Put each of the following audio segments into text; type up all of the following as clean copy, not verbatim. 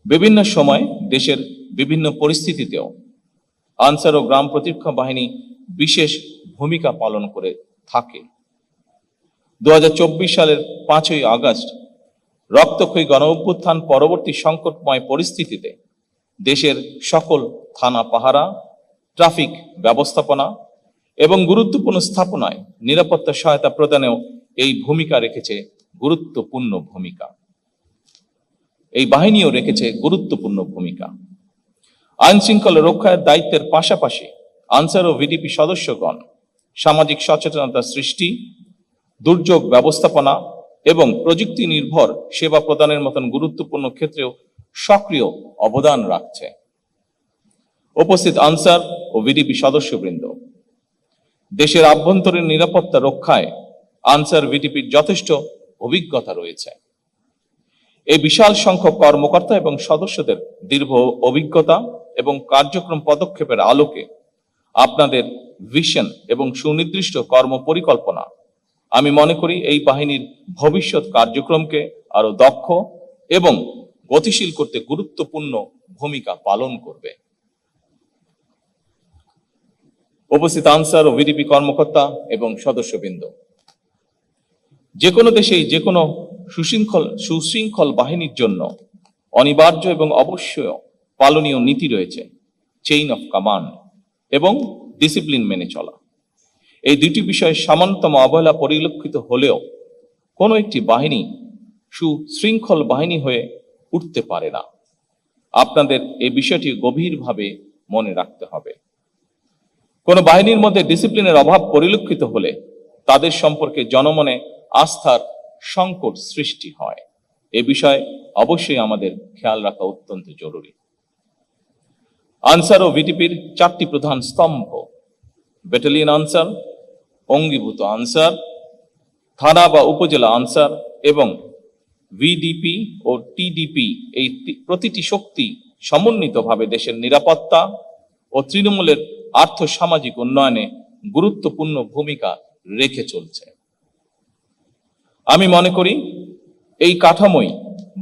বিভিন্ন সময় দেশের বিভিন্ন পরিস্থিতিতেও আনসার ও গ্রাম প্রতিরক্ষা বাহিনী বিশেষ ভূমিকা পালন করে থাকে। 2024 সালের 5ই আগস্ট রক্তক্ষয়ী গণঅভ্যুত্থান পরবর্তী সংকটময় পরিস্থিতিতে দেশের সকল থানা পাহারা, ট্রাফিক ব্যবস্থাপনা এবং গুরুত্বপূর্ণ স্থাপনায় নিরাপত্তা সহায়তা প্রদানেও এই ভূমিকা রেখেছে গুরুত্বপূর্ণ ভূমিকা। এই বাহিনীও রেখেছে গুরুত্বপূর্ণ ভূমিকা। আইন শৃঙ্খলা রক্ষার দায়িত্বের পাশাপাশি আনসার ও ভিডিপি সদস্যগণ সামাজিক সচেতনতা সৃষ্টি, দুর্যোগ ব্যবস্থাপনা এবং প্রযুক্তি নির্ভর সেবা প্রদানের মতন গুরুত্বপূর্ণ ক্ষেত্রেও সক্রিয় অবদান রাখছে। উপস্থিত আনসার ও ভিডিপি সদস্যবৃন্দ, দেশের আভ্যন্তরীণ নিরাপত্তা রক্ষায় আনসার ভিডিপির যথেষ্ট অভিজ্ঞতা রয়েছে। এই বিশাল সংখ্যক কর্মকর্তা এবং সদস্যদের দীর্ঘ অভিজ্ঞতা এবং কার্যক্রম পদক্ষেপের আলোকে আপনাদের ভিশন এবং সুনির্দিষ্ট কর্ম পরিকল্পনা আমি মনে করি এই বাহিনীর ভবিষ্যৎ কার্যক্রমকে আরো দক্ষ এবং গতিশীল করতে গুরুত্বপূর্ণ ভূমিকা পালন করবে। উপস্থিত আনসার ও ভিডিপি কর্মকর্তা এবং সদস্যবৃন্দ, যে কোনো দেশেই যে কোনো সুশৃঙ্খল বাহিনীর জন্য অনিবার্য এবং অবশ্যই পালনীয় নীতি রয়েছে, চেইন অফ কমান্ড এবং ডিসিপ্লিন মেনে চলা। এই দুটি বিষয়ে সামান্যতম অবহেলা পরিলক্ষিত হলেও কোনো একটি বাহিনী সুশৃঙ্খল বাহিনী হয়ে উঠতে পারে না। আপনাদের এই বিষয়টি গভীরভাবে মনে রাখতে হবে। কোনো বাহিনীর মধ্যে ডিসিপ্লিনের অভাব পরিলক্ষিত হলে তাদের সম্পর্কে জনমনে আস্থার সংকট সৃষ্টি হয়। এ বিষয়ে অবশ্যই আমাদের খেয়াল রাখা অত্যন্ত জরুরি। আনসার ও ভিডিপির 4টি প্রধান স্তম্ভ, ব্যাটালিয়ন আনসার, অঙ্গীভূত আনসার, থানা বা উপজেলা আনসার এবং ভিডিপি ও টিডিপি, এই প্রতিটি শক্তি সমন্বিতভাবে দেশের নিরাপত্তা ও তৃণমূলের আর্থ সামাজিক উন্নয়নে গুরুত্বপূর্ণ ভূমিকা রেখে চলছে। আমি মনে করি এই কাঠামোই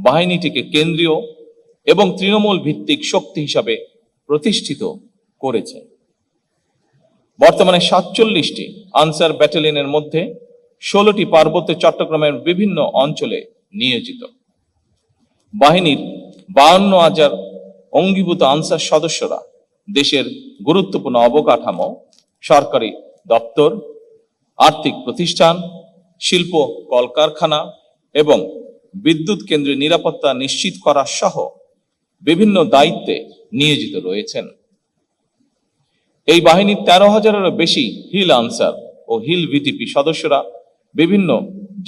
বাহিনীটিকে কেন্দ্রীয় এবং তৃণমূল ভিত্তিক শক্তি হিসাবে প্রতিষ্ঠিত করেছে। বর্তমানে 47টি আনসার ব্যাটালিয়নের মধ্যে 16টি পার্বত্য চট্টগ্রামের বিভিন্ন অঞ্চলে নিয়োজিত। বাহিনীর 52,000 অঙ্গীভূত আনসার সদস্যরা দেশের গুরুত্বপূর্ণ অবকাঠামো, সরকারি দপ্তর, আর্থিক প্রতিষ্ঠান, শিল্প কলকারখানা এবং বিদ্যুৎ কেন্দ্রের নিরাপত্তা নিশ্চিত করা সহ বিভিন্ন দায়িত্বে নিয়োজিত রয়েছেন। এই বাহিনীর 13,000-এরও বেশি হিল আনসার ও হিল ভিডিপি সদস্যরা বিভিন্ন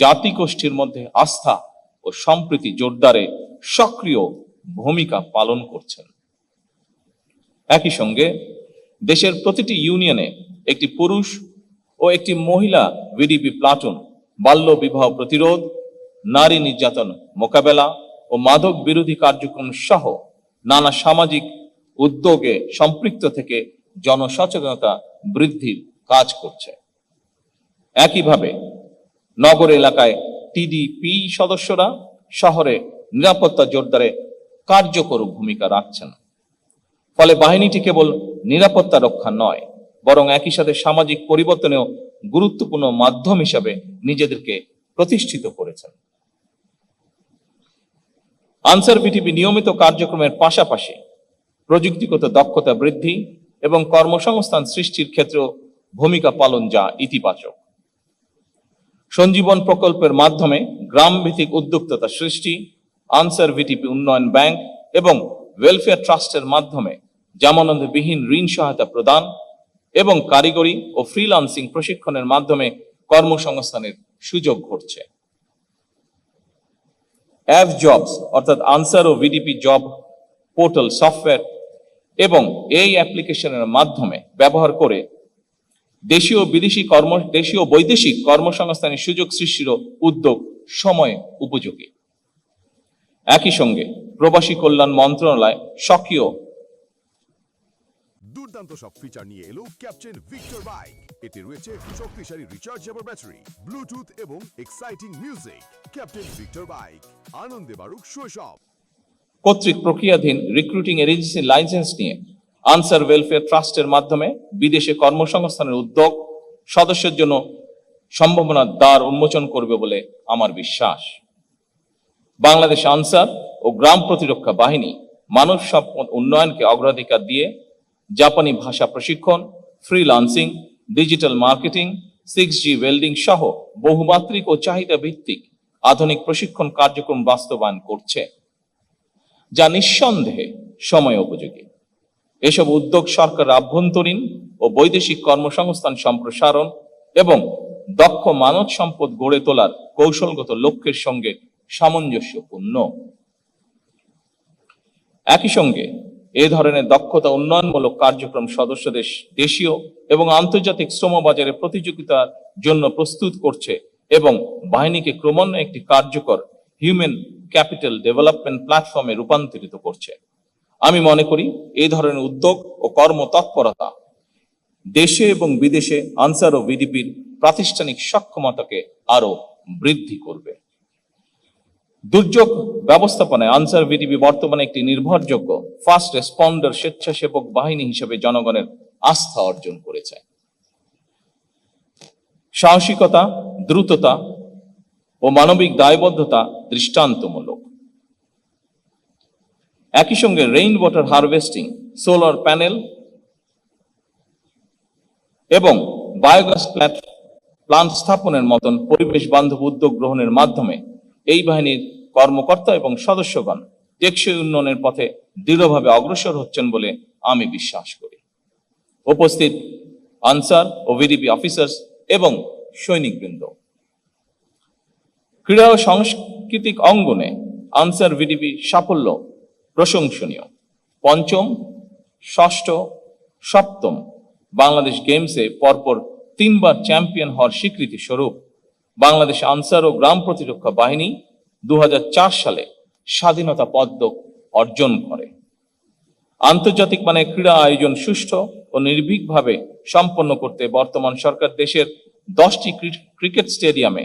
জাতিগোষ্ঠীর মধ্যে আস্থা ও সম্প্রীতি জোরদারে সক্রিয় ভূমিকা পালন করছেন। একই সঙ্গে দেশের প্রতিটি ইউনিয়নে একটি পুরুষ ও একটি মহিলা ভিডিপি প্লাটুন বাল্য বিবাহ প্রতিরোধ, নারী নির্যাতন মোকাবেলা ও মাদক বিরোধী কার্যক্রম সহ নানা সামাজিক উদ্যোগে সম্পৃক্ত থেকে জনসচেতনতা বৃদ্ধির কাজ করছে। একইভাবে নগর এলাকায় টিডিপি সদস্যরা শহরে নিরাপত্তা জোরদারে কার্যকর ভূমিকা রাখছেন। ফলে বাহিনীটি কেবল নিরাপত্তা রক্ষা নয়, বরং একই সাথে সামাজিক পরিবর্তনেও গুরুত্বপূর্ণ মাধ্যম হিসাবে নিজেদেরকে প্রতিষ্ঠিত করেছেন। আনসার ভিডিপি নিয়মিত কার্যক্রমের পাশাপাশি প্রযুক্তিগত দক্ষতা বৃদ্ধি এবং কর্মসংস্থান সৃষ্টির ক্ষেত্রেও ভূমিকা পালন যা ইতিবাচক। সঞ্জীবন প্রকল্পের মাধ্যমে গ্রাম ভিত্তিক উদ্যোক্তা সৃষ্টি, আনসার ভিডিপি উন্নয়ন ব্যাংক এবং ওয়েলফেয়ার ট্রাস্টের মাধ্যমে জামানতবিহীন ঋণ সহায়তা প্রদান এবং কারিগরি ও ফ্রিল্যান্সিং প্রশিক্ষণের মাধ্যমে কর্মসংস্থানের সুযোগ ঘটছে। অ্যাভ জবস অর্থাৎ আনসার ও ভিডিপি জব পোর্টাল সফটওয়্যার এবং এই অ্যাপ্লিকেশনের মাধ্যমে ব্যবহার করে দেশীয় বৈদেশিক কর্মসংস্থানের সুযোগ সৃষ্টির উদ্যোগ সময় উপযোগী। একই সঙ্গে প্রবাসী কল্যাণ মন্ত্রণালয় সক্রিয় দুর্দান্ত সব ফিচার নিয়ে এলো ক্যাপ্টেন ভিক্টর বাইক। এতে রয়েছে শক্তিশালী রিচার্জেবল ব্যাটারি, ব্লুটুথ এবং exciting music. Captain Victor bike, আনন্দে বাড়ুক শৈশব। কর্তৃক প্রক্রিয়াধীন রিক্রুটিং এজেন্সি লাইসেন্স নিয়ে আনসার ওয়েলফেয়ার ট্রাস্টের মাধ্যমে বিদেশে কর্মসংস্থানের উদ্যোগ সদস্যের জন্য সম্ভাবনার দ্বার উন্মোচন করবে বলে আমার বিশ্বাস। বাংলাদেশ আনসার ও গ্রাম প্রতিরক্ষা বাহিনী মানব সম্পদ উন্নয়নকে অগ্রাধিকার দিয়ে জাপানি ভাষা প্রশিক্ষণ, freelancing, digital marketing, 6G welding সহ বহুমাত্রিক ও চাহিদা ভিত্তিক আধুনিক প্রশিক্ষণ কার্যক্রম বাস্তবায়ন করছে, যা নিঃসন্দেহে সময় উপযোগী। এসব উদ্যোগ সরকারের আভ্যন্তরীণ ও বৈদেশিক কর্মসংস্থান সম্প্রসারণ এবং দক্ষ মানব সম্পদ গড়ে তোলার কৌশলগত লক্ষ্যের সঙ্গে সামঞ্জস্যপূর্ণ। একই সঙ্গে এ ধরনের দক্ষতা উন্নয়নমূলক কার্যক্রম সদস্যদের দেশীয় এবং আন্তর্জাতিক শ্রম বাজারে প্রতিযোগিতার জন্য প্রস্তুত করছে এবং বাহিনীকে ক্রমান্বয়ে একটি কার্যকর হিউম্যান ক্যাপিটাল ডেভেলপমেন্ট প্ল্যাটফর্মে রূপান্তরিত করছে। আমি মনে করি এই ধরনের উদ্যোগ ও কর্মতৎপরতা দেশে এবং বিদেশে আনসার ও ভিডিপির প্রাতিষ্ঠানিক সক্ষমতাকে আরো বৃদ্ধি করবে। দুর্যোগ ব্যবস্থাপনায় আনসার ভিডিপি বর্তমানে একটি নির্ভরযোগ্য ফার্স্ট রেসপন্ডার স্বেচ্ছাসেবক বাহিনী হিসেবে জনগণের আস্থা অর্জন করেছে। সাহসিকতা, দ্রুততা ও মানবিক দায়বদ্ধতা দৃষ্টান্তমূলক। একই সঙ্গে rain water harvesting, solar panel এবং বায়োগ্যাস প্লান্ট স্থাপনের মতন পরিবেশ বান্ধব উদ্যোগ গ্রহণের মাধ্যমে এই বাহিনীর কর্মকর্তা এবং সদস্যগণ টেকসই উন্নয়নের পথে দৃঢ়ভাবে অগ্রসর হচ্ছেন বলে আমি বিশ্বাস করি। উপস্থিত আনসার ও ভিডিপি অফিসার্স এবং সৈনিকবৃন্দ, ক্রীড়া ও সাংস্কৃতিক অঙ্গনে আনসার ভিডিপি সাফল্য প্রশংসনীয়। পঞ্চম, ষষ্ঠ, সপ্তম বাংলাদেশ গেমসে পরপর 3 বার চ্যাম্পিয়ন হওয়ার স্বীকৃতি স্বরূপ বাংলাদেশ আনসার ও গ্রাম প্রতিরক্ষা বাহিনী 2004 সালে স্বাধীনতা পদক অর্জন করে। আন্তর্জাতিক মানের ক্রীড়া আয়োজন সুষ্ঠু ও নির্ভীকভাবে সম্পন্ন করতে বর্তমান সরকার দেশের 10টি ক্রিকেট স্টেডিয়ামে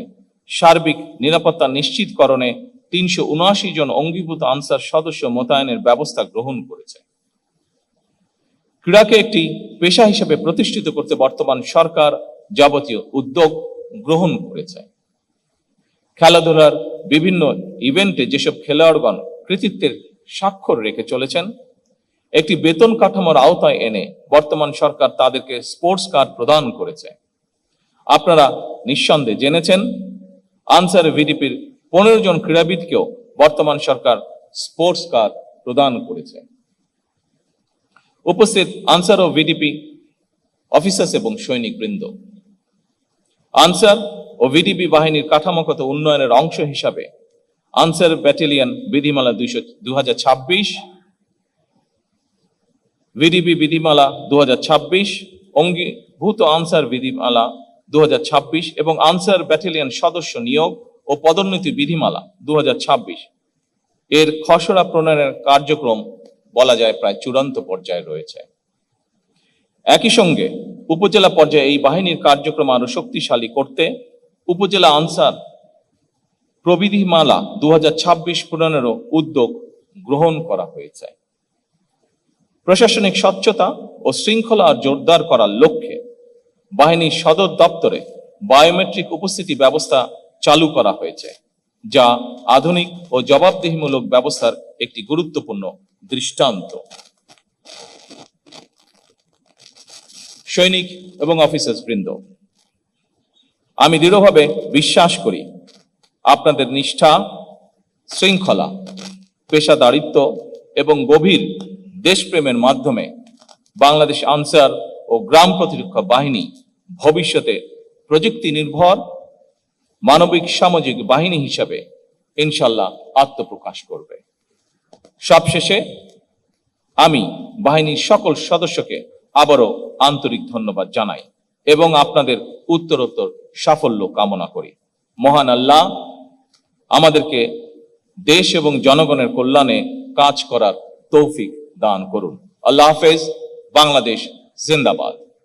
সার্বিক নিরাপত্তা নিশ্চিতকরণে 379 জন অঙ্গীভূত আনসার সদস্য মোতায়েনের ব্যবস্থা গ্রহণ করেছে। ক্রীড়াকে একটি পেশা হিসেবে প্রতিষ্ঠিত করতে বর্তমান সরকার যাবতীয় উদ্যোগ গ্রহণ করেছে। খেলাধুলার বিভিন্ন ইভেন্টে যেসব খেলোয়াড়গণ কৃতিত্বের স্বাক্ষর রেখে চলেছেন, একটি বেতন কাঠামোর আওতায় এনে বর্তমান সরকার তাদেরকে স্পোর্টস কার্ড প্রদান করেছে। আপনারা নিঃসন্দেহে জেনেছেন আনসার ভিডিপির 15 জন ক্রীড়াবিদকেও বর্তমান সরকার স্পোর্টস কার্ড প্রদান করেছে। উপস্থিত আনসার ও ভিডিপি অফিসার্স এবং সৈনিক বৃন্দ, আনসার ও ভিডিপি বাহিনীর কাঠামোগত উন্নয়নের অংশ হিসাবে আনসার ব্যাটালিয়ন বিধিমালা 2026, ভিডিপি বিধিমালা 2026, অঙ্গীভূত আনসার বিধিমালা 2026 এবং আনসার ব্যাটালিয়ন সদস্য নিয়োগ ও পদোন্নতি বিধিমালা 2026 এর খসড়া প্রণয়নের কার্যক্রম বলা যায় প্রায় চূড়ান্ত পর্যায়ে রয়েছে। একই সঙ্গে উপজেলা পর্যায়ে এই বাহিনীর কার্যক্রম আরো শক্তিশালী করতে উপজেলা আনসার প্রবিধিমালা 2026 প্রণয়নেরও উদ্যোগ গ্রহণ করা হয়েছে। প্রশাসনিক স্বচ্ছতা ও শৃঙ্খলা জোরদার করার লক্ষ্যে বাহিনীর সদর দপ্তরে বায়োমেট্রিক উপস্থিতি ব্যবস্থা চালু করা হয়েছে, যা আধুনিক ও জবাবদিহিমূলক ব্যবস্থার একটি গুরুত্বপূর্ণ দৃষ্টান্ত। সৈনিক এবং অফিসার্স বৃন্দ, আমি দৃঢ়ভাবে বিশ্বাস করি আপনাদের নিষ্ঠা, শৃঙ্খলা, পেশাদারিত্ব এবং গভীর দেশপ্রেমের মাধ্যমে বাংলাদেশ আনসার ও গ্রাম প্রতিরক্ষা বাহিনী ভবিষ্যতে প্রযুক্তি নির্ভর মানবিক সামাজিক বাহিনী হিসাবে ইনশাল্লাহ আত্মপ্রকাশ করবে। সবশেষে আমি বাহিনীর সকল সদস্যকে আবারও আন্তরিক ধন্যবাদ জানাই এবং আপনাদের উত্তরোত্তর সাফল্য কামনা করি। মহান আল্লাহ আমাদেরকে দেশ এবং জনগণের কল্যাণে কাজ করার তৌফিক দান করুন। আল্লাহ হাফেজ। বাংলাদেশ জিন্দাবাদ।